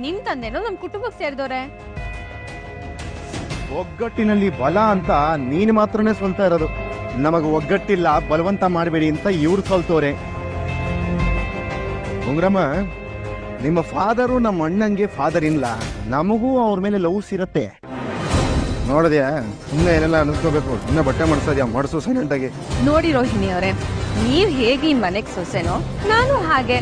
ನಿಮ್ ತಂದೆನೋ ನಮ್ ಕುಟುಂಬಕ್ಕೆ ಸೇರಿದವ್ರೆ. ಒಗ್ಗಟ್ಟಿನಲ್ಲಿ ಬಲ ಅಂತ ನೀನ್ ಮಾತ್ರನೇ ಸೋಲ್ತಾ ಇರೋದು. ನಮಗ ಒಗ್ಗಟ್ಟಿಲ್ಲ, ಬಲವಂತ ಮಾಡಬೇಡಿ ಅಂತ ಇವ್ರು ಸೋಲ್ತವ್ರೆ. ಉಂಗ್ರಮ್ಮ, ನಿಮ್ಮ ಫಾದರು ನಮ್ಮ ಅಣ್ಣಂಗೆ ಫಾದರ್ ಇಲ್ಲ, ನಮಗೂ ಅವ್ರ ಮೇಲೆ ಲವ್ಸ್ ಇರತ್ತೆ. ನೋಡಿದ್ಯಾ, ಸುಮ್ಮನೆ ಏನೆಲ್ಲ ಅನಿಸ್ಕೋಬೇಕು, ಸುಮ್ಮನೆ ಬಟ್ಟೆ ಮಾಡಿಸೋದ್ಯಾ, ಮಾಡಿಸು ಸೈಲೆಂಟ್ ಆಗಿ. ನೋಡಿ ರೋಹಿಣಿ ಅವರೇ, ನೀವ್ ಹೇಗೆ ಈ ಮನೆಗ್ ಸೊಸೆನೋ ನಾನು ಹಾಗೆ.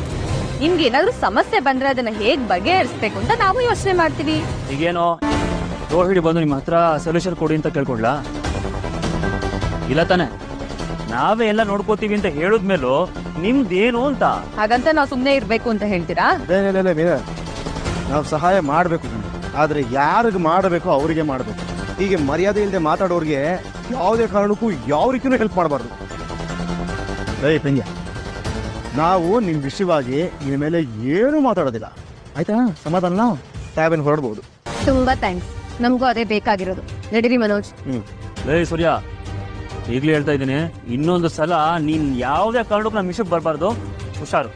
ನಿಮ್ಗೆ ಏನಾದ್ರೂ ಸಮಸ್ಯೆ ಬಂದ್ರೆ ಅದನ್ನ ಹೇಗ್ ಬಗೆಹರಿಸ್ಬೇಕು ಅಂತ ನಾವು ಯೋಚನೆ ಮಾಡ್ತೀವಿ. ಈಗೇನೋ ರೋಹಿಣಿ ಬಂದು ನಿಮ್ಮ ಹತ್ರ ಸೊಲ್ಯೂಷನ್ ಕೊಡಿ ಅಂತ ಕೇಳ್ಕೊಡ್ಲಾ? ಇಲ್ಲ ತಾನೆ, ನಾವೇ ಎಲ್ಲ ನೋಡ್ಕೋತೀವಿ ಅಂತ ಹೇಳಿದ್ಮೇಲೂ ನಿಮ್ದೇನು ಅಂತ. ಹಾಗಂತ ನಾವು ಸುಮ್ನೆ ಇರ್ಬೇಕು ಅಂತ ಹೇಳ್ತೀರಾ? ನಾವು ಸಹಾಯ ಮಾಡ್ಬೇಕು, ಆದ್ರೆ ಯಾರಿಗೆ ಮಾಡಬೇಕು ಅವ್ರಿಗೆ ಮಾಡ್ಬೇಕು. ಹೀಗೆ ಮರ್ಯಾದೆ ಇಲ್ಲದೆ ಮಾತಾಡೋರಿಗೆ ಯಾವುದೇ ಕಾರಣಕ್ಕೂ ಯಾವ ರೀತಿಯೂ ಹೆಲ್ಪ್ ಮಾಡಬಾರ್ದು. ಪೆಂಗ್ಯ, ನಾವು ನಿಮ್ ವಿಷಯವಾಗಿ ಇನ್ ಮೇಲೆ ಏನು ಮಾತಾಡೋದಿಲ್ಲ, ಆಯ್ತಾ? ಸಮಾಧಾನ, ಟ್ಯಾಬ್ ಹೊರಡ್ಬೋದು. ತುಂಬಾ ಥ್ಯಾಂಕ್ಸ್, ನಮಗೂ ಅದೇ ಬೇಕಾಗಿರೋದು. ನಡೀರಿ ಮನೋಜ್. ಲೇ ಸೂರ್ಯ, ಈಗ್ಲೇ ಹೇಳ್ತಾ ಇದ್ದೀನಿ, ಇನ್ನೊಂದು ಸಲ ನೀನ್ ಯಾವ್ದೇ ಕಾರಣಕ್ಕೂ ನಮ್ಮ ವಿಷಯಕ್ಕೆ ಬರಬಾರ್ದು. ಹುಷಾರು.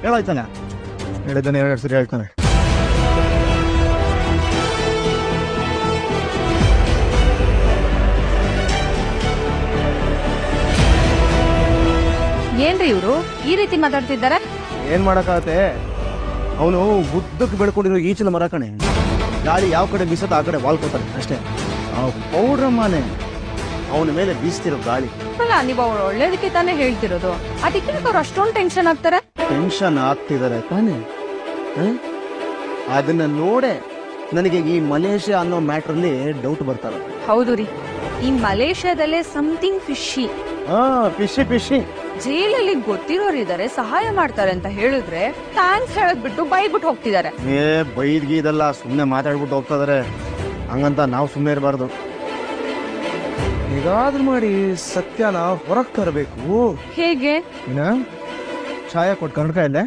ಹೇಳಾಯ್ತಾನೆ, ಹೇಳಿದ್ದಾನೆ, 2 ಸರಿ ಹೇಳ್ತಾನೆ. ಏನ್ರಿ ಇವ್ರು ಈ ರೀತಿ ಮಾತಾಡ್ತಿದ್ದಾರೆ? ಏನ್ ಮಾಡಕ್ಕಾಗತ್ತೆ, ಅವನು ಉದ್ದಕ್ಕೆ ಬೆಳ್ಕೊಂಡಿರೋ ಈಚಲ ಮರ ಕಣೆ. ಗಾಳಿ ಯಾವ ಕಡೆ ಬೀಸತ್ತ ಆ ಕಡೆ ವಾಲ್ಕೋತಾನೆ ಅಷ್ಟೇ. ಪೌಡ್ರಮ್ಮನೆ ಅವನ ಮೇಲೆ ಬೀಸ್ತಿರೋ ಗಾಳಿ. ಅಲ್ಲ, ನೀವು ಅವ್ರು ಒಳ್ಳೇದಕ್ಕೆ ತಾನೇ ಹೇಳ್ತಿರೋದು, ಅದಕ್ಕೆ ಅವ್ರು ಅಷ್ಟೊಂದು ಟೆನ್ಷನ್ ಆಗ್ತಾರೆ. ಟೆನ್ಷನ್ ಆಗ್ತಿದಾರೆ ತಾನೆ? ಅದನ್ನ ನೋಡೆ ನನಗೆ ಈ ಮಲೇಷ್ಯಾ ಅನ್ನೋ ಮ್ಯಾಟ್ರಲ್ಲಿ ಡೌಟ್ ಬರ್ತಾರೆ. ಹೌದು ರೀ, ಈ ಮಲೇಷ್ಯಾದಲ್ಲೇ ಸಮಥಿಂಗ್ ಫಿಶಿ. ಫಿಶಿ ಜೈಲಲ್ಲಿ ಗೊತ್ತಿರೋರಿದ್ದಾರೆ, ಸಹಾಯ ಮಾಡ್ತಾರೆ ಅಂತ ಹೇಳಿದ್ರೆ ಥ್ಯಾಂಕ್ಸ್ ಹೇಳದ್ ಬಿಟ್ಟು ಬೈದ್ಬಿಟ್ಟು ಹೋಗ್ತಿದ್ದಾರೆ. ಬೈದ್ಗೀದಲ್ಲ, ಸುಮ್ನೆ ಮಾತಾಡ್ಬಿಟ್ಟು ಹೋಗ್ತಾ ಇದಾರೆ. ಹಂಗಂತ ನಾವು ಸುಮ್ನೆ ಇರಬಾರ್ದು. ಹೇಗಾದ್ರೂ ಮಾಡಿ ಸತ್ಯನ ಹೊರಗ್ ತರಬೇಕು. ಹೇಗೆ? ಛಾಯ ಕೊಟ್ಟು ಕಣ್ಕ ಇಲ್ಲೇ.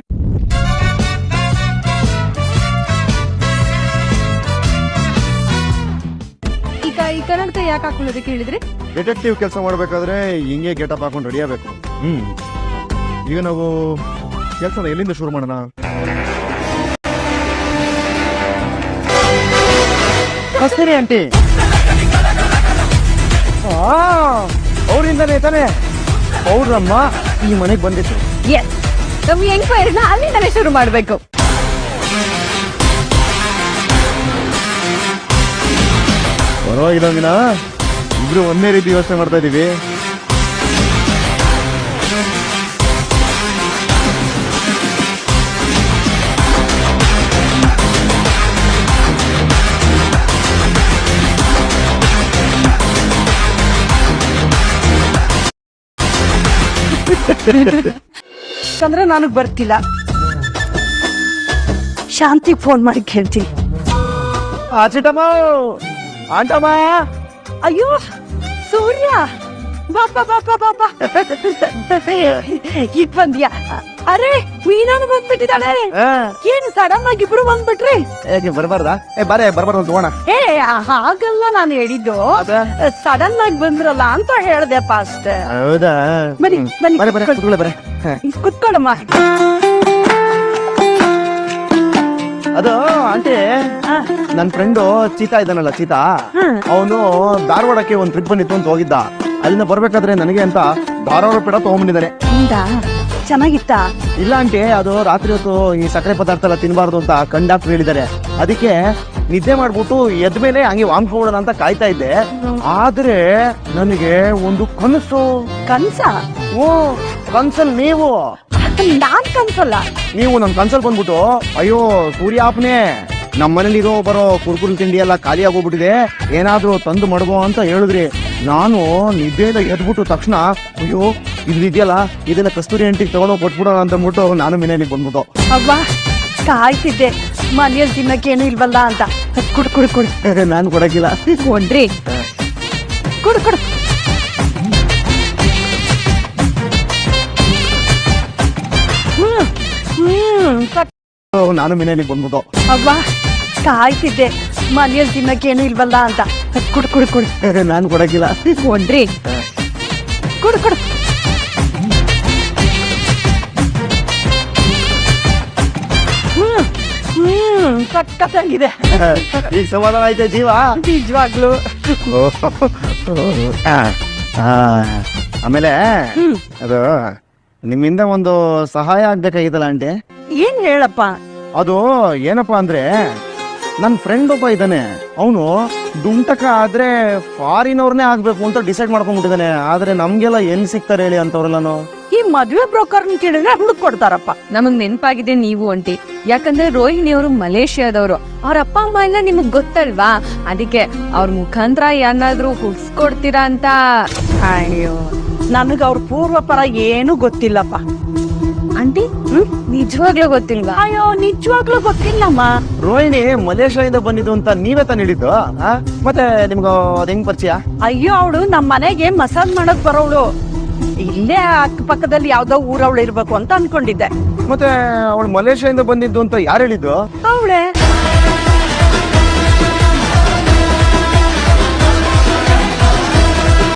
ಈಗ ಈ ಕನ್ನಡಕ ಯಾಕೆ ಹಾಕೊಳ್ಳೋದಕ್ಕೆ ಹೇಳಿದ್ರಿ? ಡಿಟೆಕ್ಟಿವ್ ಕೆಲಸ ಮಾಡ್ಬೇಕಾದ್ರೆ ಹಿಂಗೆ ಗೆಟಪ್ ಹಾಕೊಂಡು ರೆಡಿ ಆಗ್ಬೇಕು. ಈಗ ನಾವು ಕೆಲಸ ಎಲ್ಲಿಂದ ಶುರು ಮಾಡೋಣ? ಕಸ್ತೂರಿ ಆಂಟಿ ಅವರಿಂದನೇ ತಾನೆ ಪೌಡ್ರಮ್ಮ ಈ ಮನೆಗೆ ಬಂದಿತ್ತು. ಎಸ್, ನಮ್ಮ ಎಂಕ್ವೈರಿನ ಅಲ್ಲಿಂದಲೇ ಶುರು ಮಾಡ್ಬೇಕು. ಪರವಾಗಿಲ್ಲ ಮೀನಾ, ಇಬ್ರು ಒಂದೇ ರೀತಿ ಯೋಚನೆ ಮಾಡ್ತಾ ಇದೀವಿ. ಯಾಕಂದ್ರೆ ನನಗ್ ಬರ್ತಿಲ್ಲ. ಶಾಂತಿಗ್ ಫೋನ್ ಮಾಡಿ ಕೇಳ್ತೀನಿ. ಚಿಟ್ಟಮ್ಮ, ಆಂಟಮ್ಮ. ಅಯ್ಯೋ ಸೂರ್ಯ, ಬಾಪ ಬಾಪ ಬಾಪ, ಈಗ ಬಂದ್ಯಾ? ಅರೆ ಮೀನಾನು ಬಂದ್ಬಿಟ್ಟಿದ್ದಾಳೆ. ಏನು ಸಡನ್ ಆಗಿ ಇಬ್ರು ಬಂದ್ಬಿಟ್ರಿ? ಬರ್ಬಾರ್ದಾ? ಬರ್ಬಾರ್ದು ತಗೋಣ. ಹಾಗಲ್ಲ ನಾನು ಹೇಳಿದ್ದು, ಸಡನ್ ಆಗಿ ಬಂದ್ರಲ್ಲ ಅಂತ ಹೇಳ್ದೆಪ್ಪ ಅಷ್ಟೇ. ಹೌದಾ? ಬನ್ನಿ ಬನ್ನಿ, ಕುತ್ಕೊಳ್ಳಮ್ಮ. ಅದು ಆಂಟಿ, ನನ್ ಫ್ರೆಂಡು ಚೀತಾ ಇದ್ದಾನಲ್ಲ, ಚೀತಾ, ಅವನು ಧಾರವಾಡಕ್ಕೆ ಒಂದ್ ಟ್ರಿಪ್ ಬಂದಿತ್ತು ಅಂತ ಹೋಗಿದ್ದ. ಅಲ್ಲಿಂದ ಬರ್ಬೇಕಾದ್ರೆ ನನಗೆ ಅಂತ ಧಾರವಾಡ ಪೇಡ ತಗೊಂಡ್ಬಂದಿದ್ದಾನೆ. ಚೆನ್ನಾಗಿತ್ತ? ಇಲ್ಲ ಆಂಟಿ, ಅದು ರಾತ್ರಿ ಹೊತ್ತು ಈ ಸಕ್ಕರೆ ಪದಾರ್ಥ ಎಲ್ಲ ತಿನ್ಬಾರ್ದು ಅಂತ ಕಂಡಕ್ಟರ್ ಹೇಳಿದ್ದಾರೆ. ಅದಕ್ಕೆ ನಿದ್ದೆ ಮಾಡ್ಬಿಟ್ಟು ಎದ್ದ ಮೇಲೆ ಹಂಗೆ ವಾಮ್ಸ್ಕೊಳ್ಳೋಣ ಅಂತ ಕಾಯ್ತಾ ಇದ್ದೆ. ಆದ್ರೆ ನನಗೆ ಒಂದು ಕನಸು. ಕನ್ಸ? ಓ, ಕನ್ಸಲ್ ನೀವು? ನಾನ್ ಕನ್ಸಲ್ಲ. ನೀವು ನಮ್ ಕನ್ಸಲ್ ಬಂದ್ಬಿಟ್ಟು, ಅಯ್ಯೋ ಸೂರ್ಯಾಪ್ನೆ, ನಮ್ಮ ಮನೇಲಿ ಬರೋ ಕುರ್ಕುರಿ ತಿಂಡಿ ಎಲ್ಲ ಖಾಲಿ ಆಗೋಗ್ಬಿಟ್ಟಿದೆ, ಏನಾದ್ರೂ ತಂದು ಮಡಗೋ ಅಂತ ಹೇಳಿದ್ರಿ. ನಾನು ನಿದ್ದೆಯಿಂದ ಎದ್ಬಿಟ್ಟು ತಕ್ಷಣ, ಅಯ್ಯೋ ಇದೆಯಲ್ಲ, ಇದನ್ನ ಕಸ್ತೂರಿ ಆಂಟಿಗೆ ತಗೊಂಡೋಗಿ ಕೊಟ್ಬಿಡೋಣ ಅಂತ ಅಂದ್ಬಿಟ್ಟು ನಾನು ಮನೆಯಲ್ಲಿ ಬಂದ್ಬಿಟ್ಟು. ಅವ್ವ, ಕಾಯ್ತಿದ್ದೆ ಮನೆಯಲ್ಲಿ ತಿನ್ನಕ್ಕೇನು ಇಲ್ವಲ್ಲ ಅಂತ. ಕುಡ್ ಕುಡ್ ಕುಡ್. ನಾನು ಕೊಡಕ್ಕಿಲ್ಲ. ಕೊಡ್ರಿ, ಕುಡ್ ಕುಡ್. ನಾನು ಮನೆಯಲ್ಲಿ ಬಂದ್ಬಿಟ್ಟು. ಅವ್ವ, ಕಾಯ್ತಿದ್ದೆ ಮನೆಯಲ್ಲಿ ತಿನ್ನಕ್ಕೇನು ಇಲ್ವಲ್ಲ ಅಂತ. ಕುಡ್ ಕುಡ್ ಕುಡ್. ನಾನು ಕೊಡಕ್ಕಿಲ್ಲ. ಕೊಡ್ರಿ, ಕುಡ್ ಕುಡ್. ಸಕ್ಕತ್ತಾಗಿದೆ. ಈಗ ಸಮಾಧಾನ ಐತೆ ಜೀವ. ನಿಜವಾಗ್ಲು. ಆಮೇಲೆ ಅದು ನಿಮ್ಮಿಂದ ಒಂದು ಸಹಾಯ ಆಗ್ಬೇಕಾಗಿತ್ತಲ್ಲ ಆಂಟಿ. ಏನ್ ಹೇಳಪ್ಪ? ಅದು ಏನಪ್ಪಾ ಅಂದ್ರೆ ನನ್ನ ಫ್ರೆಂಡ್ ಒಬ್ಬ ಇದ್ದಾನೆ. ಅವನು ದುಂಟಕ ಆದ್ರೆ ಫಾರಿನ್ ಅವ್ರನ್ನೇ ಆಗ್ಬೇಕು ಅಂತ ಡಿಸೈಡ್ ಮಾಡ್ಕೊಂಡ್ಬಿಟ್ಟಿದ್ದಾನೆ. ಆದ್ರೆ ನಮ್ಗೆಲ್ಲ ಏನ್ ಸಿಗ್ತಾರೆ ಹೇಳಿ ಅಂತವ್ರೆಲ್ಲಾನು. ಈ ಮದ್ವೆ ಬ್ರೋಕರ್ನ ಕೇಳಿದ್ರೆ ಹುಡುಕ್ ಕೊಡ್ತಾರಪ್ಪ. ನಮಗ್ ನೆನಪಾಗಿದೆ ನೀವು ಅಂಟಿ. ಯಾಕಂದ್ರೆ ರೋಹಿಣಿ ಅವರು ಮಲೇಷಿಯಾದವರು. ಅವ್ರ ಅಪ್ಪ ಅಮ್ಮ ಎಲ್ಲ ನಿಮಗ್ ಗೊತ್ತಲ್ವಾ, ಅದಕ್ಕೆ ಅವ್ರ ಮುಖಾಂತರ ಏನಾದ್ರೂ ಹುಡ್ಸ್ಕೊಡ್ತೀರಾ ಅಂತ. ಅಯ್ಯೋ, ನನಗ ಅವ್ರ ಪೂರ್ವಪರ ಏನು ಗೊತ್ತಿಲ್ಲಪ್ಪ. ಆಂಟಿ ನಿಜವಾಗ್ಲೂ ಗೊತ್ತಿಲ್ವಾ? ಅಯ್ಯೋ, ನಿಜವಾಗ್ಲೂ ಗೊತ್ತಿಲ್ಲಮ್ಮ. ರೋಹಿಣಿ ಮಲೇಷ್ಯಾದಿಂದ ಬಂದಿದ್ದು ಅಂತ ನೀವೇ ತಾನು ಹೇಳಿದ್ದು. ಮತ್ತೆ ನಿಮ್ಗೆ ಅದ್ ಹೆಂಗ್ ಪರಿಚಯ? ಅಯ್ಯೋ, ಅವಳು ನಮ್ ಮನೆಗೆ ಮಸಾಜ್ ಮಾಡಕ್ ಬರೋಳು. ಇಲ್ಲೇ ಅಕ್ಕಪಕ್ಕದಲ್ಲಿ ಯಾವ್ದೋ ಊರವಳು ಇರ್ಬೇಕು ಅಂತ ಅನ್ಕೊಂಡಿದ್ದೆ. ಮತ್ತೆ ಅವಳು ಮಲೇಷ್ಯಾದಿಂದ ಬಂದಿದ್ದು ಅಂತ ಯಾರು ಹೇಳಿದ್ದು? ಅವಳೆ